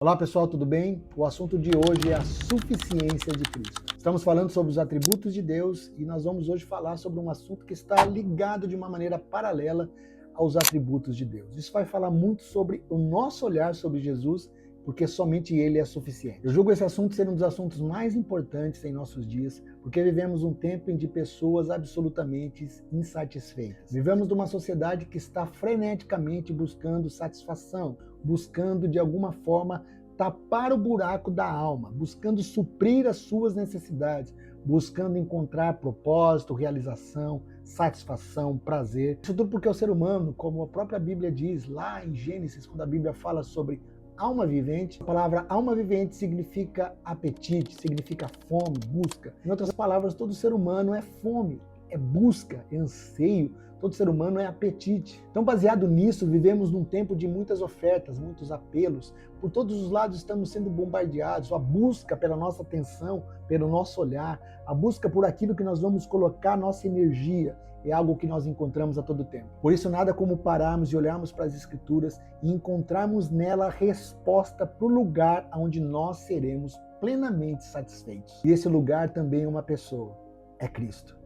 Olá pessoal, tudo bem? O assunto de hoje é a suficiência de Cristo. Estamos falando sobre os atributos de Deus e nós vamos hoje falar sobre um assunto que está ligado de uma maneira paralela aos atributos de Deus. Isso vai falar muito sobre o nosso olhar sobre Jesus, porque somente Ele é suficiente. Eu julgo esse assunto ser um dos assuntos mais importantes em nossos dias, porque vivemos um tempo em de pessoas absolutamente insatisfeitas. Vivemos numa sociedade que está freneticamente buscando satisfação, buscando de alguma forma tapar o buraco da alma, buscando suprir as suas necessidades, buscando encontrar propósito, realização, satisfação, prazer. Isso tudo porque o ser humano, como a própria Bíblia diz lá em Gênesis, quando a Bíblia fala sobre alma vivente, a palavra alma vivente significa apetite, significa fome, busca. Em outras palavras, todo ser humano é fome, é busca, é anseio. Todo ser humano é apetite. Então, baseado nisso, vivemos num tempo de muitas ofertas, muitos apelos. Por todos os lados estamos sendo bombardeados. A busca pela nossa atenção, pelo nosso olhar, a busca por aquilo que nós vamos colocar nossa energia, é algo que nós encontramos a todo tempo. Por isso, nada como pararmos e olharmos para as Escrituras e encontrarmos nela a resposta para o lugar onde nós seremos plenamente satisfeitos. E esse lugar também é uma pessoa, é Cristo.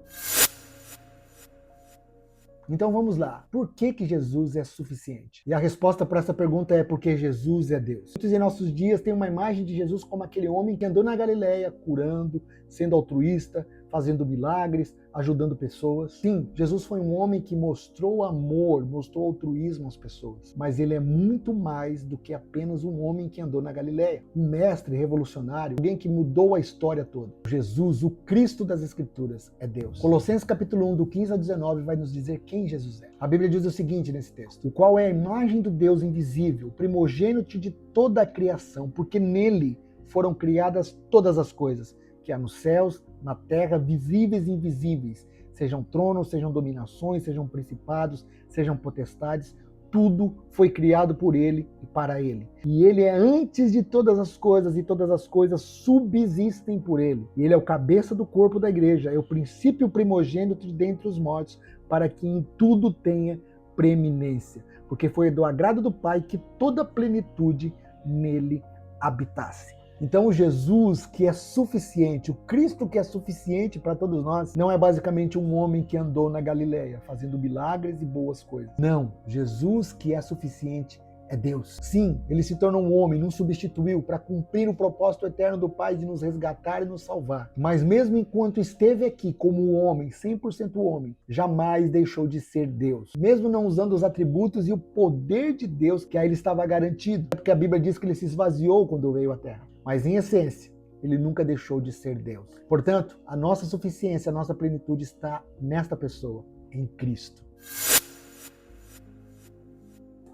Então vamos lá. Por que Jesus é suficiente? E a resposta para essa pergunta é porque Jesus é Deus. Muitos em nossos dias têm uma imagem de Jesus como aquele homem que andou na Galileia, curando, sendo altruísta, fazendo milagres, ajudando pessoas. Sim, Jesus foi um homem que mostrou amor, mostrou altruísmo às pessoas. Mas ele é muito mais do que apenas um homem que andou na Galileia. Um mestre revolucionário, alguém que mudou a história toda. Jesus, o Cristo das Escrituras, é Deus. Colossenses capítulo 1, do 15 ao 19, vai nos dizer quem Jesus é. A Bíblia diz o seguinte nesse texto: o qual é a imagem do Deus invisível, primogênito de toda a criação, porque nele foram criadas todas as coisas, que há nos céus, na terra, visíveis e invisíveis, sejam tronos, sejam dominações, sejam principados, sejam potestades, tudo foi criado por ele e para ele. E ele é antes de todas as coisas, e todas as coisas subsistem por ele. E ele é o cabeça do corpo da igreja, é o princípio primogênito de dentre os mortos, para que em tudo tenha preeminência. Porque foi do agrado do Pai que toda a plenitude nele habitasse. Então o Jesus que é suficiente, o Cristo que é suficiente para todos nós, não é basicamente um homem que andou na Galileia fazendo milagres e boas coisas. Não, Jesus que é suficiente é Deus. Sim, ele se tornou um homem, nos substituiu para cumprir o propósito eterno do Pai de nos resgatar e nos salvar. Mas mesmo enquanto esteve aqui como homem, 100% homem, jamais deixou de ser Deus. Mesmo não usando os atributos e o poder de Deus que a ele estava garantido, porque a Bíblia diz que ele se esvaziou quando veio à Terra. Mas em essência, ele nunca deixou de ser Deus. Portanto, a nossa suficiência, a nossa plenitude está nesta pessoa, em Cristo.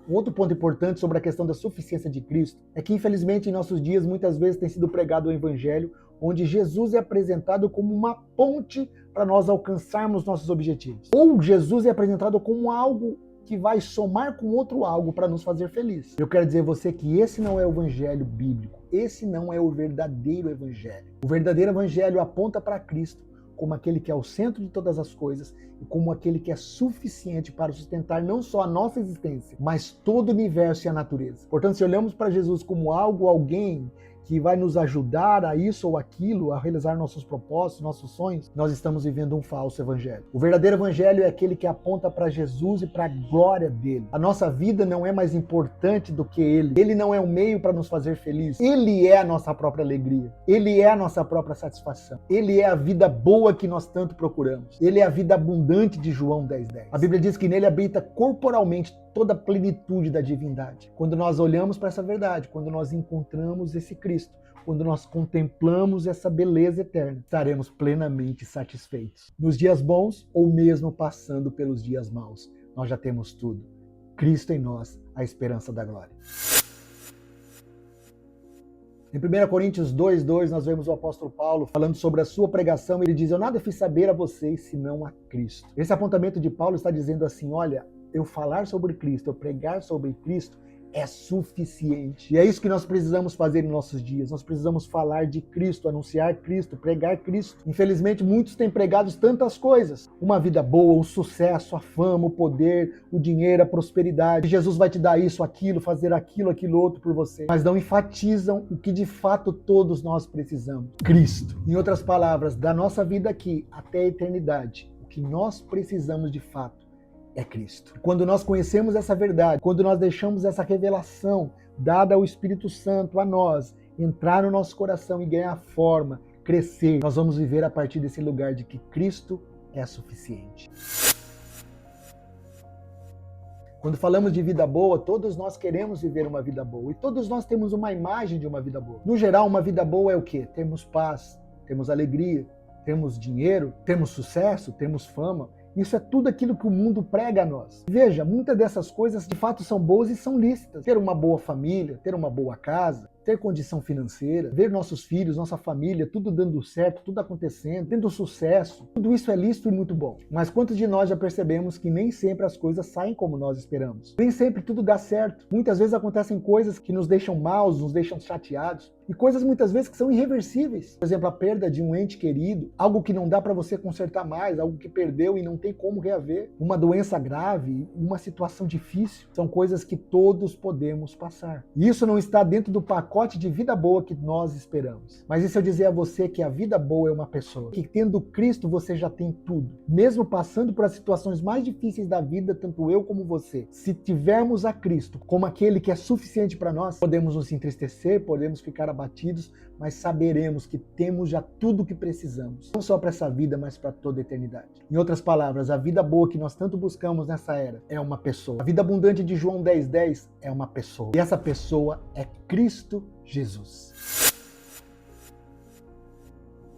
Um outro ponto importante sobre a questão da suficiência de Cristo é que, infelizmente, em nossos dias, muitas vezes tem sido pregado o Evangelho, onde Jesus é apresentado como uma ponte para nós alcançarmos nossos objetivos. Ou Jesus é apresentado como algo que vai somar com outro algo para nos fazer feliz. Eu quero dizer a você que esse não é o evangelho bíblico. Esse não é o verdadeiro evangelho. O verdadeiro evangelho aponta para Cristo como aquele que é o centro de todas as coisas e como aquele que é suficiente para sustentar não só a nossa existência, mas todo o universo e a natureza. Portanto, se olhamos para Jesus como algo, alguém que vai nos ajudar a isso ou aquilo, a realizar nossos propósitos, nossos sonhos, nós estamos vivendo um falso evangelho. O verdadeiro evangelho é aquele que aponta para Jesus e para a glória dele. A nossa vida não é mais importante do que ele. Ele não é um meio para nos fazer felizes. Ele é a nossa própria alegria. Ele é a nossa própria satisfação. Ele é a vida boa que nós tanto procuramos. Ele é a vida abundante de João 10:10. A Bíblia diz que nele habita corporalmente toda a plenitude da divindade. Quando nós olhamos para essa verdade, quando nós encontramos esse Cristo, quando nós contemplamos essa beleza eterna, estaremos plenamente satisfeitos. Nos dias bons ou mesmo passando pelos dias maus, nós já temos tudo. Cristo em nós, a esperança da glória. Em 1 Coríntios 2:2, nós vemos o apóstolo Paulo falando sobre a sua pregação. Ele diz: eu nada fiz saber a vocês, senão a Cristo. Esse apontamento de Paulo está dizendo assim: olha, eu falar sobre Cristo, eu pregar sobre Cristo, é suficiente. E é isso que nós precisamos fazer em nossos dias. Nós precisamos falar de Cristo, anunciar Cristo, pregar Cristo. Infelizmente, muitos têm pregado tantas coisas. Uma vida boa, o sucesso, a fama, o poder, o dinheiro, a prosperidade. Jesus vai te dar isso, aquilo, fazer aquilo, aquilo outro por você. Mas não enfatizam o que de fato todos nós precisamos. Cristo. Em outras palavras, da nossa vida aqui até a eternidade, o que nós precisamos de fato é Cristo. Quando nós conhecemos essa verdade, quando nós deixamos essa revelação dada ao Espírito Santo a nós, entrar no nosso coração e ganhar forma, crescer, nós vamos viver a partir desse lugar de que Cristo é suficiente. Quando falamos de vida boa, todos nós queremos viver uma vida boa e todos nós temos uma imagem de uma vida boa. No geral, uma vida boa é o quê? Temos paz, temos alegria, temos dinheiro, temos sucesso, temos fama. Isso é tudo aquilo que o mundo prega a nós. Veja, muitas dessas coisas de fato são boas e são lícitas. Ter uma boa família, ter uma boa casa, ter condição financeira, ver nossos filhos, nossa família, tudo dando certo, tudo acontecendo, tendo sucesso, tudo isso é lícito e muito bom. Mas quantos de nós já percebemos que nem sempre as coisas saem como nós esperamos? Nem sempre tudo dá certo. Muitas vezes acontecem coisas que nos deixam maus, nos deixam chateados. E coisas muitas vezes que são irreversíveis. Por exemplo, a perda de um ente querido, algo que não dá para você consertar mais, algo que perdeu e não tem como reaver. Uma doença grave, uma situação difícil. São coisas que todos podemos passar. E isso não está dentro do pacote de vida boa que nós esperamos. Mas e se eu dizer a você que a vida boa é uma pessoa? Que tendo Cristo você já tem tudo. Mesmo passando por as situações mais difíceis da vida, tanto eu como você. Se tivermos a Cristo como aquele que é suficiente para nós, podemos nos entristecer, podemos ficar abatidos, mas saberemos que temos já tudo o que precisamos. Não só para essa vida, mas para toda a eternidade. Em outras palavras, a vida boa que nós tanto buscamos nessa era é uma pessoa. A vida abundante de João 10:10 é uma pessoa. E essa pessoa é Cristo Jesus.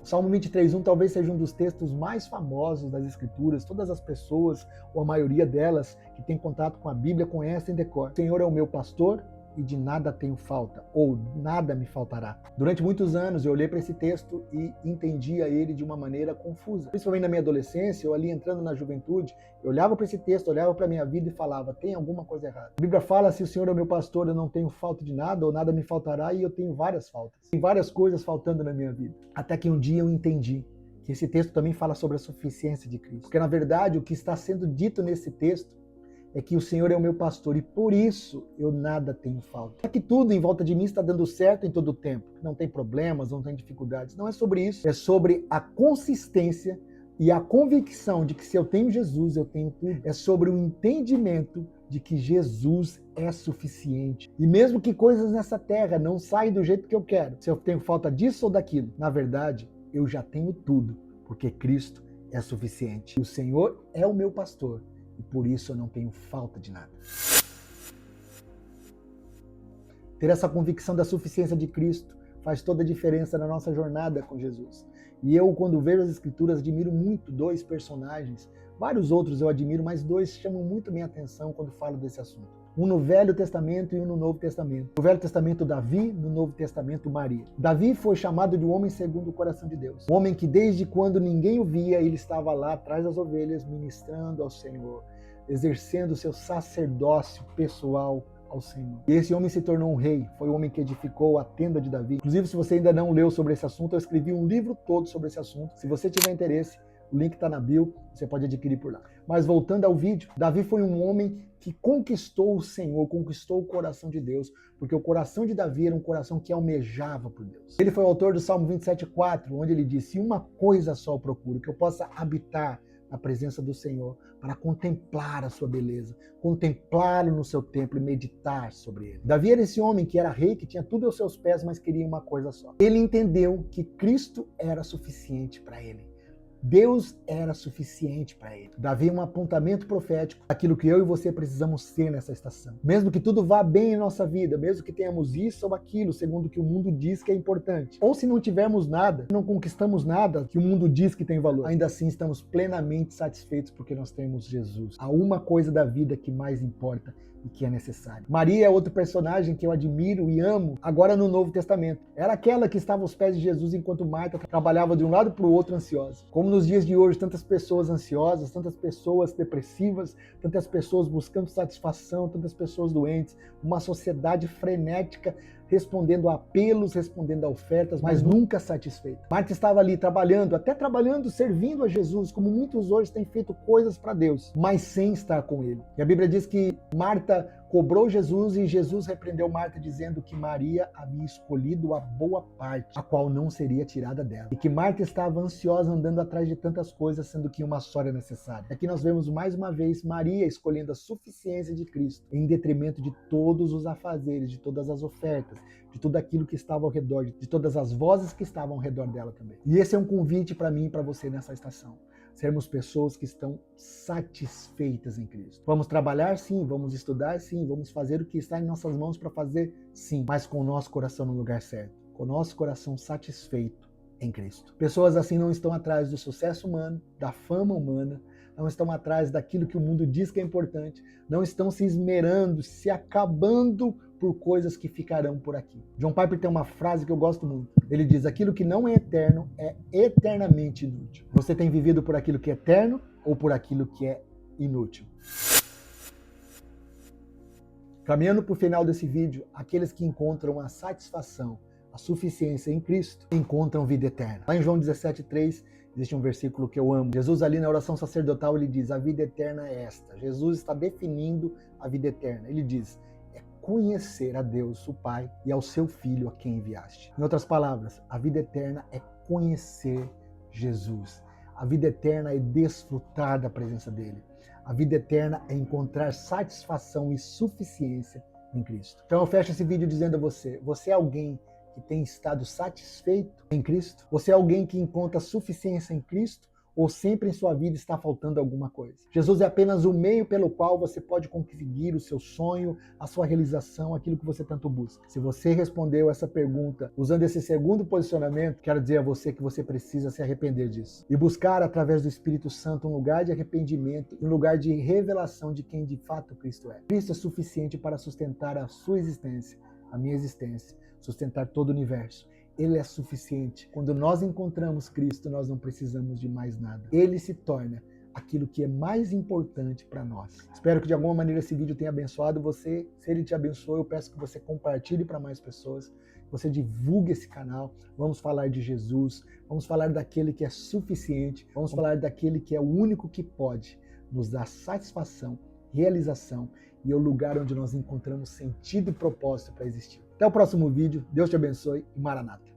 O Salmo 23:1 talvez seja um dos textos mais famosos das Escrituras. Todas as pessoas, ou a maioria delas, que tem contato com a Bíblia, conhecem de cor. O Senhor é o meu pastor e de nada tenho falta, ou nada me faltará. Durante muitos anos eu olhei para esse texto e entendia ele de uma maneira confusa. Principalmente na minha adolescência, eu ali entrando na juventude, eu olhava para esse texto, olhava para a minha vida e falava, tem alguma coisa errada. A Bíblia fala, se o Senhor é o meu pastor, eu não tenho falta de nada, ou nada me faltará, e eu tenho várias faltas. Tem várias coisas faltando na minha vida. Até que um dia eu entendi que esse texto também fala sobre a suficiência de Cristo. Porque na verdade o que está sendo dito nesse texto é que o Senhor é o meu pastor e por isso eu nada tenho falta. É que tudo em volta de mim está dando certo em todo o tempo. Não tem problemas, não tem dificuldades. Não é sobre isso. É sobre a consistência e a convicção de que se eu tenho Jesus, eu tenho tudo. É sobre o entendimento de que Jesus é suficiente. E mesmo que coisas nessa terra não saiam do jeito que eu quero, se eu tenho falta disso ou daquilo, na verdade, eu já tenho tudo, porque Cristo é suficiente. E o Senhor é o meu pastor. E por isso eu não tenho falta de nada. Ter essa convicção da suficiência de Cristo faz toda a diferença na nossa jornada com Jesus. E eu, quando vejo as Escrituras, admiro muito dois personagens. Vários outros eu admiro, mas dois chamam muito minha atenção quando falo desse assunto. Um no Velho Testamento e um no Novo Testamento. No Velho Testamento, Davi, no Novo Testamento, Maria. Davi foi chamado de um homem segundo o coração de Deus. Um homem que desde quando ninguém o via, ele estava lá atrás das ovelhas, ministrando ao Senhor, exercendo o seu sacerdócio pessoal ao Senhor. E esse homem se tornou um rei, foi o homem que edificou a tenda de Davi. Inclusive, se você ainda não leu sobre esse assunto, eu escrevi um livro todo sobre esse assunto. Se você tiver interesse, o link está na bio, você pode adquirir por lá. Mas voltando ao vídeo, Davi foi um homem que conquistou o Senhor, conquistou o coração de Deus, porque o coração de Davi era um coração que almejava por Deus. Ele foi o autor do Salmo 27:4, onde ele disse, uma coisa só eu procuro, que eu possa habitar na presença do Senhor, para contemplar a sua beleza, contemplá-lo no seu templo e meditar sobre ele. Davi era esse homem que era rei, que tinha tudo aos seus pés, mas queria uma coisa só. Ele entendeu que Cristo era suficiente para ele. Deus era suficiente para ele. Davi é um apontamento profético daquilo que eu e você precisamos ser nessa estação. Mesmo que tudo vá bem em nossa vida, mesmo que tenhamos isso ou aquilo, segundo o que o mundo diz que é importante. Ou se não tivermos nada, não conquistamos nada que o mundo diz que tem valor. Ainda assim estamos plenamente satisfeitos porque nós temos Jesus. Há uma coisa da vida que mais importa. e que é necessário. Maria é outro personagem que eu admiro e amo agora no Novo Testamento. Era aquela que estava aos pés de Jesus enquanto Marta trabalhava de um lado para o outro ansiosa. Como nos dias de hoje, tantas pessoas ansiosas, tantas pessoas depressivas, tantas pessoas buscando satisfação, tantas pessoas doentes, uma sociedade frenética respondendo a apelos, respondendo a ofertas, mas nunca satisfeita. Marta estava ali trabalhando, até trabalhando, servindo a Jesus, como muitos hoje têm feito coisas para Deus, mas sem estar com Ele. E a Bíblia diz que Marta cobrou Jesus e Jesus repreendeu Marta dizendo que Maria havia escolhido a boa parte, a qual não seria tirada dela. E que Marta estava ansiosa andando atrás de tantas coisas, sendo que uma só era necessária. Aqui nós vemos mais uma vez Maria escolhendo a suficiência de Cristo em detrimento de todos os afazeres, de todas as ofertas, de tudo aquilo que estava ao redor, de todas as vozes que estavam ao redor dela também. E esse é um convite para mim e para você nessa estação. Sermos pessoas que estão satisfeitas em Cristo. Vamos trabalhar sim, vamos estudar sim, vamos fazer o que está em nossas mãos para fazer sim, mas com o nosso coração no lugar certo, com o nosso coração satisfeito em Cristo. Pessoas assim não estão atrás do sucesso humano, da fama humana, não estão atrás daquilo que o mundo diz que é importante, não estão se esmerando, se acabando por coisas que ficarão por aqui. John Piper tem uma frase que eu gosto muito. Ele diz: aquilo que não é eterno é eternamente inútil. Você tem vivido por aquilo que é eterno ou por aquilo que é inútil? Caminhando para o final desse vídeo, aqueles que encontram a satisfação, a suficiência em Cristo, encontram vida eterna. Lá em João 17,3, existe um versículo que eu amo. Jesus ali na oração sacerdotal, ele diz: a vida eterna é esta. Jesus está definindo a vida eterna. Ele diz: conhecer a Deus, o Pai, e ao seu Filho a quem enviaste. Em outras palavras, a vida eterna é conhecer Jesus. A vida eterna é desfrutar da presença dele. A vida eterna é encontrar satisfação e suficiência em Cristo. Então eu fecho esse vídeo dizendo a você: você é alguém que tem estado satisfeito em Cristo? Você é alguém que encontra suficiência em Cristo? Ou sempre em sua vida está faltando alguma coisa? Jesus é apenas o meio pelo qual você pode conseguir o seu sonho, a sua realização, aquilo que você tanto busca. Se você respondeu essa pergunta usando esse segundo posicionamento, quero dizer a você que você precisa se arrepender disso e buscar através do Espírito Santo um lugar de arrependimento, um lugar de revelação de quem de fato Cristo é. Cristo é suficiente para sustentar a sua existência, a minha existência, sustentar todo o universo. Ele é suficiente. Quando nós encontramos Cristo, nós não precisamos de mais nada. Ele se torna aquilo que é mais importante para nós. Espero que de alguma maneira esse vídeo tenha abençoado você. Se ele te abençoou, eu peço que você compartilhe para mais pessoas, que você divulgue esse canal. Vamos falar de Jesus, vamos falar daquele que é suficiente, vamos falar daquele que é o único que pode nos dar satisfação, realização e é o lugar onde nós encontramos sentido e propósito para existir. Até o próximo vídeo. Deus te abençoe e Maranata.